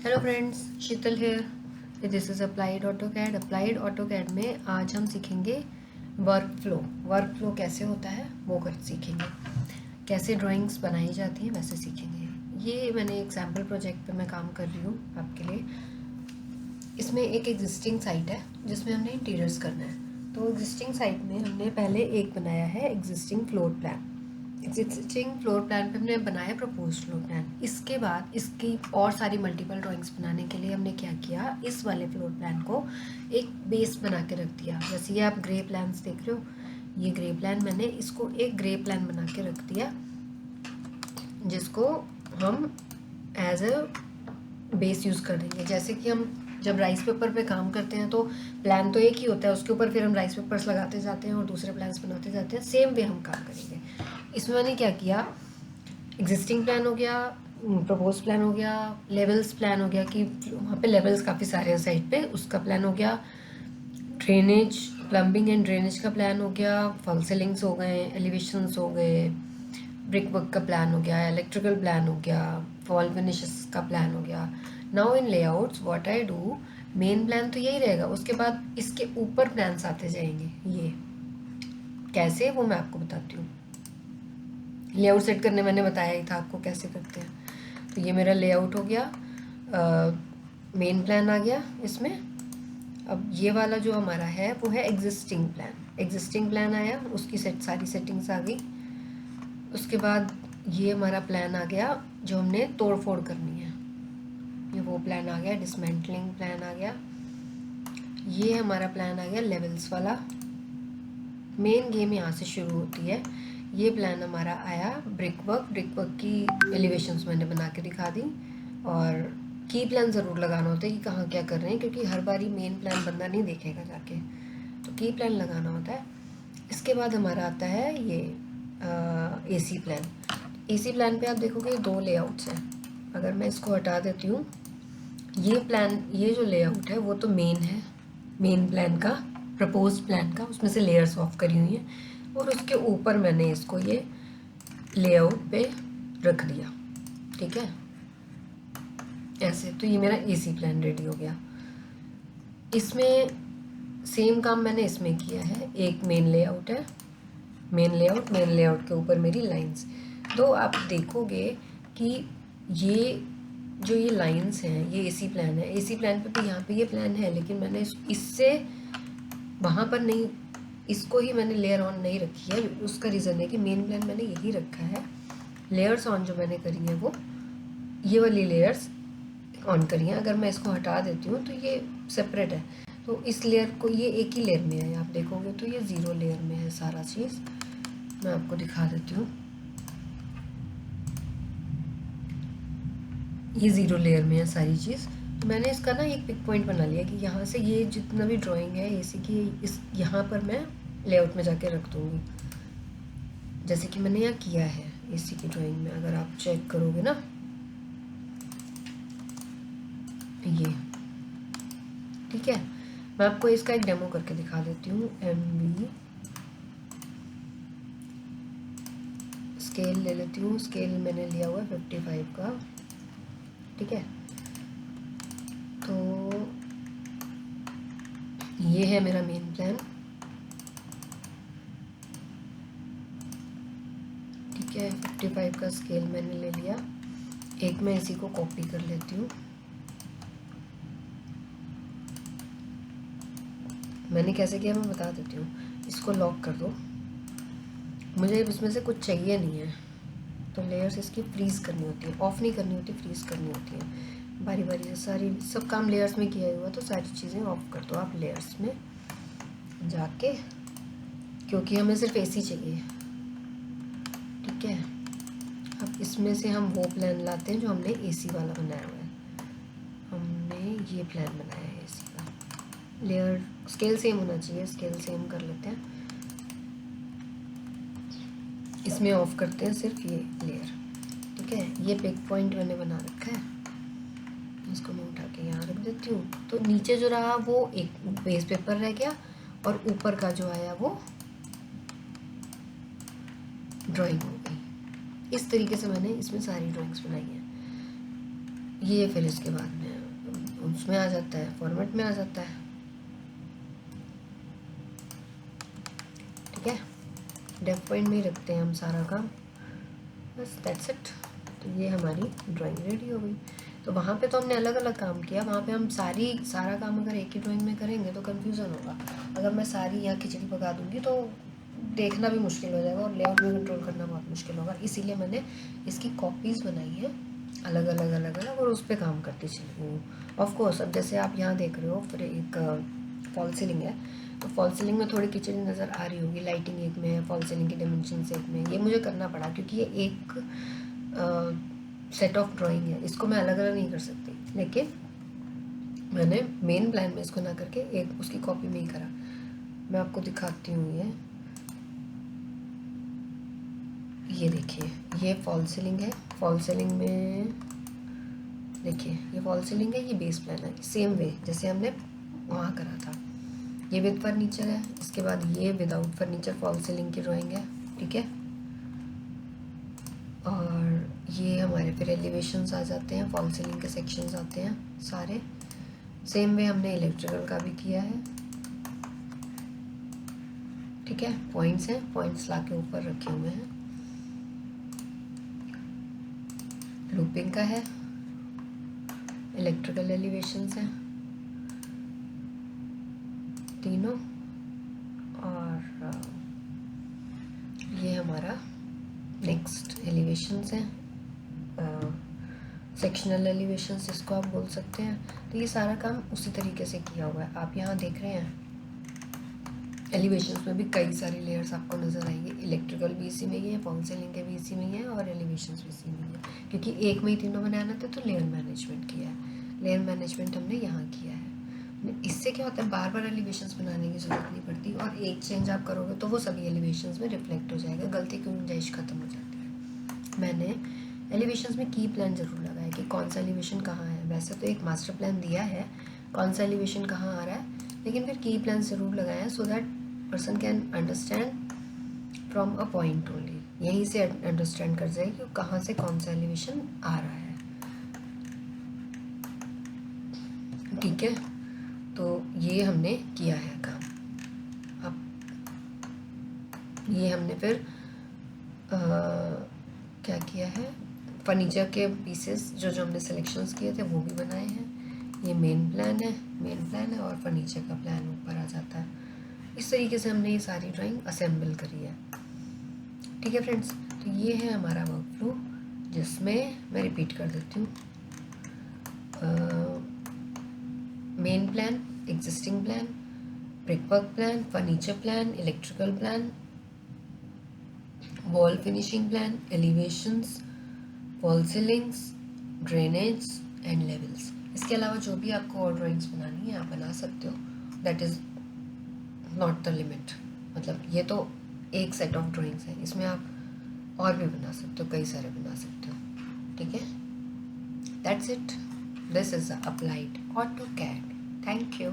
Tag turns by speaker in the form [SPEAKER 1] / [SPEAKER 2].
[SPEAKER 1] Hello friends, Sheetal here. This is applied AutoCAD. Applied AutoCAD में आज हम सीखेंगे वर्क फ्लो कैसे होता है वो कर सीखेंगे। कैसे ड्राइंग्स बनाई जाती हैं वैसे सीखेंगे। ये मैंने एक सैम्पल प्रोजेक्ट पे मैं काम कर रही हूँ आपके लिए। इसमें एक एग्जिस्टिंग साइट है जिसमें हमने इंटीरियर्स करना है। तो एग्जिस्टिंग साइट में हमने पहले एक बनाया है existing floor plan. Existing floor plan पे हमने बनाया प्रपोज फ्लोर प्लान। इसके बाद इसकी और सारी मल्टीपल ड्राइंग्स बनाने के लिए हमने क्या किया, इस वाले फ्लोर प्लान को एक बेस बना के रख दिया। जैसे ये आप ग्रे प्लान्स देख रहे हो, ये ग्रे प्लान मैंने इसको एक ग्रे प्लान बना के रख दिया जिसको हम एज अ बेस यूज़ कर देंगे। जैसे कि हम जब राइस पेपर पे काम करते हैं तो प्लान तो एक ही होता है, उसके ऊपर फिर हम राइस पेपर्स लगाते जाते हैं और दूसरे प्लान्स बनाते जाते हैं। सेम वे हम काम करेंगे। इसमें मैंने क्या किया, एग्जिस्टिंग प्लान हो गया, प्रपोज प्लान हो गया, लेवल्स प्लान हो गया कि वहाँ पे लेवल्स काफ़ी सारे हैं साइड पे, उसका प्लान हो गया। ड्रेनेज, प्लम्बिंग एंड ड्रेनेज का प्लान हो गया। फॉल सीलिंग्स हो गए, एलिवेशंस हो गए, ब्रिक वर्क का प्लान हो गया, इलेक्ट्रिकल प्लान हो गया, फॉल फिनिशेस का प्लान हो गया। Now in layouts what I do, main plan तो यही रहेगा, उसके बाद इसके ऊपर प्लान्स आते जाएंगे। ये कैसे वो मैं आपको बताती हूँ। लेआउट सेट करने मैंने बताया ही था आपको कैसे करते हैं। तो ये मेरा लेआउट हो गया, मेन प्लान आ गया इसमें। अब ये वाला जो हमारा है वो है एग्जिस्टिंग प्लान। एग्जिस्टिंग प्लान आया, उसकी सारी सेटिंग्स आ गई। उसके बाद ये हमारा प्लान आ गया जो हमने तोड़ फोड़ करनी है, ये वो प्लान आ गया। डिसमेंटलिंग प्लान आ गया। ये हमारा प्लान आ गया लेवल्स वाला। मेन गेम यहाँ से शुरू होती है। ये प्लान हमारा आया ब्रिक वर्क की एलिवेशंस मैंने बना के दिखा दी। और की प्लान ज़रूर लगाना होता है कि कहाँ क्या कर रहे हैं, क्योंकि हर बारी मेन प्लान बंदा नहीं देखेगा जाके, तो की प्लान लगाना होता है। इसके बाद हमारा आता है ये एसी प्लान। एसी प्लान पे आप देखोगे दो लेआउट्स हैं। अगर मैं इसको हटा देती हूँ, ये प्लान, ये जो लेआउट है वो तो मेन है, मेन प्लान का, प्रपोज प्लान का, उसमें से लेयर्स ऑफ करी हुई हैं और उसके ऊपर मैंने इसको ये लेआउट पे रख दिया। ठीक है, ऐसे। तो ये मेरा एसी प्लान रेडी हो गया। इसमें सेम काम मैंने इसमें किया है। एक मेन लेआउट है, मेन लेआउट के ऊपर मेरी लाइंस। तो आप देखोगे कि ये जो ये लाइंस हैं ये एसी प्लान है। एसी प्लान पे भी यहाँ पे ये प्लान है, लेकिन मैंने इससे वहाँ पर नहीं, इसको ही मैंने लेयर ऑन नहीं रखी है। उसका रीज़न है कि मेन प्लान मैंने यही रखा है। लेयर्स ऑन जो मैंने करी है वो ये वाली लेयर्स ऑन करी है। अगर मैं इसको हटा देती हूँ तो ये सेपरेट है, तो इस लेयर को, ये एक ही लेयर में है। आप देखोगे तो ये 0 लेयर में है सारा चीज़। मैं आपको दिखा देती हूँ, ये 0 लेयर में है सारी चीज़। तो मैंने इसका ना एक पिक पॉइंट बना लिया कि यहाँ से ये जितना भी ड्राइंग है एसी की, इस यहाँ पर मैं लेआउट में जाके रख दूँगी, जैसे कि मैंने यहाँ किया है एसी की ड्राइंग में। अगर आप चेक करोगे ना, ये ठीक है। मैं आपको इसका एक डेमो करके दिखा देती हूँ। MV स्केल ले लेती हूँ। स्केल मैंने लिया हुआ है 55 का। ठीक है, तो ये है मेरा मेन प्लान। ठीक है, 55 का स्केल मैंने ले लिया। एक मैं इसी को कॉपी कर लेती हूँ। मैंने कैसे किया मैं बता देती हूँ। इसको लॉक कर दो। मुझे इसमें से कुछ चाहिए नहीं है, तो लेयर्स इसकी फ्रीज़ करनी होती है, ऑफ़ नहीं करनी होती, फ्रीज़ करनी होती है। बारी बारी से सारी सब काम लेयर्स में किया हुआ, तो सारी चीज़ें ऑफ कर दो आप लेयर्स में जाके, क्योंकि हमें सिर्फ एसी चाहिए। ठीक है, अब इसमें से हम वो प्लान लाते हैं जो हमने एसी वाला बनाया हुआ है। हमने ये प्लान बनाया है एसी का। लेयर स्केल सेम होना चाहिए, स्केल सेम कर लेते हैं। इसमें ऑफ करते हैं सिर्फ ये लेयर। ठीक है, ये पिक पॉइंट मैंने बना रखा है, इसको मैं उठा के यहाँ रख देती हूँ। तो नीचे जो रहा वो एक बेस पेपर रह गया, और ऊपर का जो आया वो ड्राइंग हो गई। इस तरीके से मैंने इसमें सारी ड्राइंग्स बनाई हैं। ये फिर इसके बाद में उसमें आ जाता है, फॉर्मेट में आ जाता है। ठीक है, डेफ पॉइंट में ही रखते हैं हम सारा काम, बस दैट्स इट। तो ये हमारी ड्राइंग रेडी हो गई। तो वहाँ पे तो हमने अलग अलग काम किया, वहाँ पे हम सारा काम अगर एक ही ड्राइंग में करेंगे तो कन्फ्यूज़न होगा। अगर मैं सारी यहाँ खिचड़ी पका दूँगी तो देखना भी मुश्किल हो जाएगा और लेआउट में कंट्रोल करना बहुत मुश्किल होगा। इसीलिए मैंने इसकी कॉपीज़ बनाई है अलग अलग और उस पर काम करती चली हूँ। ऑफकोर्स अब जैसे आप यहाँ देख रहे हो, फिर एक फॉल सीलिंग है, तो फॉल सीलिंग में थोड़ी खिचड़ी नज़र आ रही होगी, लाइटिंग एक में है, फॉल सीलिंग की डायमेंशंस एक में। ये मुझे करना पड़ा क्योंकि ये एक सेट ऑफ ड्राइंग है, इसको मैं अलग अलग नहीं कर सकती। लेकिन मैंने मेन प्लान में इसको ना करके एक उसकी कॉपी में ही करा। मैं आपको दिखाती हूँ, ये देखिए, ये फॉल सीलिंग है। फॉल सीलिंग में देखिए, ये फॉल सीलिंग है, ये बेस प्लान है, सेम वे जैसे हमने वहाँ करा था। ये विद फर्नीचर है, इसके बाद ये विदाउट फर्नीचर फॉल सीलिंग की ड्राइंग है। ठीक है, और ये हमारे फिर एलिवेशंस आ जाते हैं, फॉल सीलिंग के सेक्शंस आते हैं सारे। सेम वे हमने इलेक्ट्रिकल का भी किया है। ठीक है, पॉइंट्स हैं, पॉइंट्स ला के ऊपर रखे हुए हैं। लूपिंग का है, इलेक्ट्रिकल एलिवेशंस हैं तीनों, और ये हमारा नेक्स्ट एलिवेशंस हैं, सेक्शनल एलिवेशंस जिसको आप बोल सकते हैं। तो ये सारा काम उसी तरीके से किया हुआ है। आप यहाँ देख रहे हैं एलिवेशंस में भी कई सारी लेयर्स आपको नज़र आएंगे। इलेक्ट्रिकल भी इसी में ही है, फॉल सीलिंग के भी इसी में ही है, और एलिवेशंस भी इसी में ही है, क्योंकि एक में ही तीनों बनाना था तो लेयर मैनेजमेंट किया है। लेयर मैनेजमेंट हमने यहाँ किया है। इससे क्या होता है, बार बार एलिवेशंस बनाने की ज़रूरत नहीं पड़ती, और एक चेंज आप करोगे तो वो सभी एलिवेशंस में रिफ्लेक्ट हो जाएगा, गलती की गुंजाइश खत्म हो जाती है। मैंने एलिवेशंस में की प्लान ज़रूर लगाया कि कौन सा एलिवेशन कहाँ है। वैसे तो एक मास्टर प्लान दिया है कौन सा एलिवेशन कहाँ आ रहा है, लेकिन फिर की प्लान ज़रूर लगाया है, so that person can understand from a point only. यहीं से अंडरस्टैंड कर जाए कि कहाँ से कौन सा एलिवेशन आ रहा है। ठीक है, तो ये हमने किया है काम। अब ये हमने फिर क्या किया है, फर्नीचर के पीसेस जो हमने सिलेक्शंस किए थे वो भी बनाए हैं। ये मेन प्लान है और फर्नीचर का प्लान ऊपर आ जाता है। इस तरीके से हमने ये सारी ड्राइंग असेंबल करी है। ठीक है फ्रेंड्स, तो ये है हमारा वर्क फ्लो, जिसमें मैं रिपीट कर देती हूँ। Main plan, existing plan, brickwork plan, furniture plan, electrical plan, wall finishing plan, elevations, fall ceilings, drainage and levels. इसके अलावा जो भी आपको और ड्राइंग्स बनानी है आप बना सकते हो, that is not the limit. मतलब ये तो एक सेट ऑफ ड्राइंग्स है, इसमें आप और भी बना सकते हो, कई सारे बना सकते हो। ठीक है, that's it, this is applied AutoCAD। Thank you.